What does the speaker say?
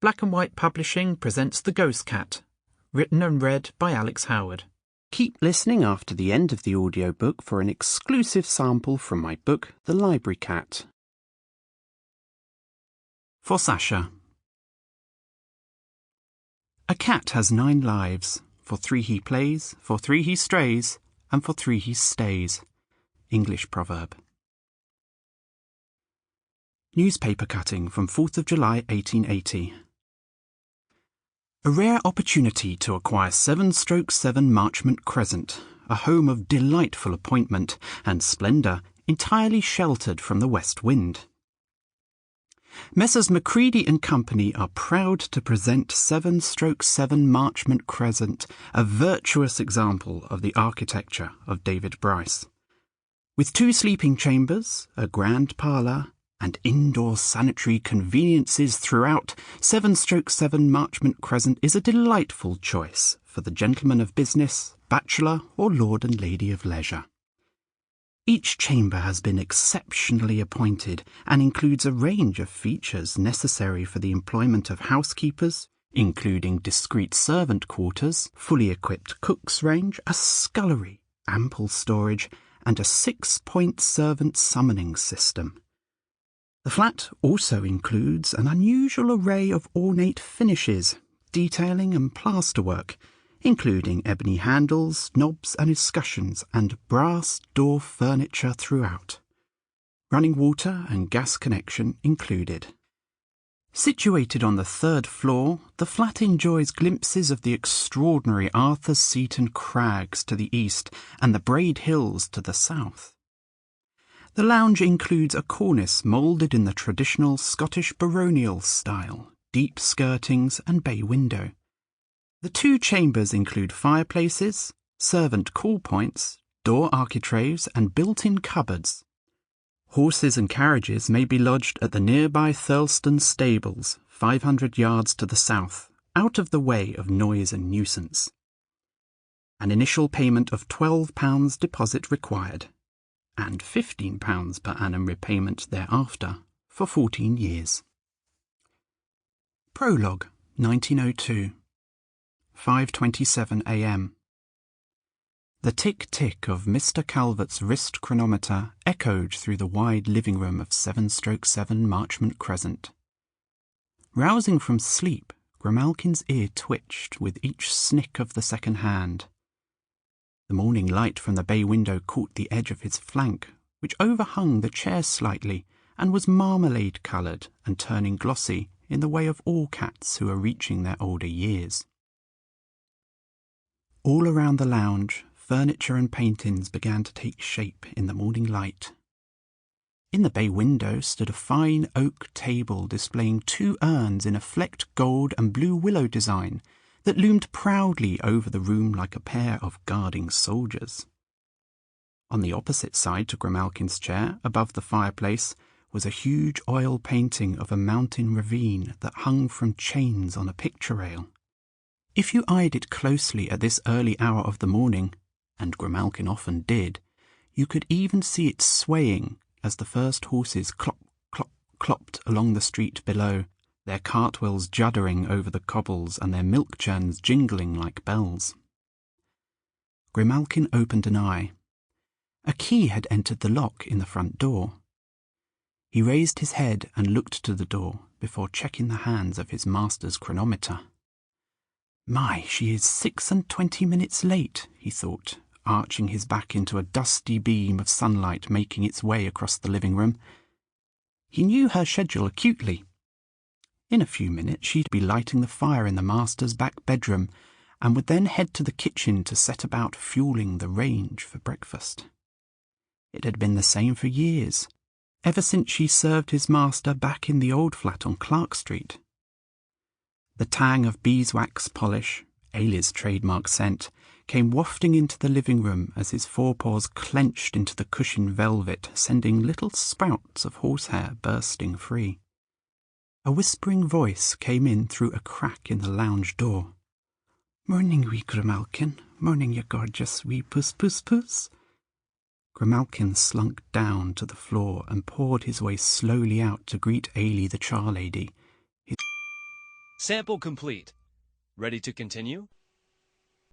Black and White Publishing presents The Ghost Cat, written and read by Alex Howard. Keep listening after the end of the audiobook for an exclusive sample from my book, The Library Cat. For Sasha. A cat has 9 lives. For 3 he plays, for 3 he strays, and for 3 he stays. English proverb. Newspaper cutting from 4th of July 1880. A rare opportunity to acquire 7/7 Marchmont Crescent, a home of delightful appointment and splendour, entirely sheltered from the west wind. Messrs Macready and Company are proud to present 7/7 Marchmont Crescent, a virtuous example of the architecture of David Bryce. With 2 sleeping chambers, a grand parlour, and indoor sanitary conveniences throughout, 7/7 Marchmont Crescent is a delightful choice for the gentleman of business, bachelor, or lord and lady of leisure. Each chamber has been exceptionally appointed and includes a range of features necessary for the employment of housekeepers, including discreet servant quarters, fully equipped cook's range, a scullery, ample storage, and a 6-point servant summoning system. The flat also includes an unusual array of ornate finishes, detailing and plasterwork, including ebony handles, knobs and escutcheons, and brass door furniture throughout. Running water and gas connection included. Situated on the 3rd floor, the flat enjoys glimpses of the extraordinary Arthur's Seat and Crags to the east and the Braid Hills to the south. The lounge includes a cornice moulded in the traditional Scottish baronial style, deep skirtings and bay window. The 2 chambers include fireplaces, servant call points, door architraves and built-in cupboards. Horses and carriages may be lodged at the nearby Thurleston stables, 500 yards to the south, out of the way of noise and nuisance. An initial payment of £12 deposit required, and £15 per annum repayment thereafter for 14 years. Prologue, 1902. 5:27 a.m. The tick-tick of Mr. Calvert's wrist chronometer echoed through the wide living room of 7/7 Marchmont Crescent. Rousing from sleep, Grimalkin's ear twitched with each snick of the second hand. The morning light from the bay window caught the edge of his flank, which overhung the chair slightly and was marmalade-coloured and turning glossy in the way of all cats who are reaching their older years. All around the lounge, furniture and paintings began to take shape in the morning light. In the bay window stood a fine oak table displaying 2 urns in a flecked gold and blue willow design that loomed proudly over the room like a pair of guarding soldiers. On the opposite side to Grimalkin's chair, above the fireplace, was a huge oil painting of a mountain ravine that hung from chains on a picture rail. If you eyed it closely at this early hour of the morning, and Grimalkin often did, you could even see it swaying as the first horses clop, clop, clopped along the street below, their cartwheels juddering over the cobbles and their milk churns jingling like bells. Grimalkin opened an eye. A key had entered the lock in the front door. He raised his head and looked to the door before checking the hands of his master's chronometer. "My, she is 26 minutes late," he thought, arching his back into a dusty beam of sunlight making its way across the living room. He knew her schedule acutely. In a few minutes she'd be lighting the fire in the master's back bedroom, and would then head to the kitchen to set about fueling the range for breakfast. It had been the same for years, ever since she served his master back in the old flat on Clark Street. The tang of beeswax polish, Eilidh's trademark scent, came wafting into the living room as his forepaws clenched into the cushioned velvet, sending little sprouts of horsehair bursting free. A whispering voice came in through a crack in the lounge door. "Morning, wee Grimalkin. Morning, you gorgeous wee puss. Grimalkin slunk down to the floor and poured his way slowly out to greet Eilidh the charlady. Sample complete. Ready to continue?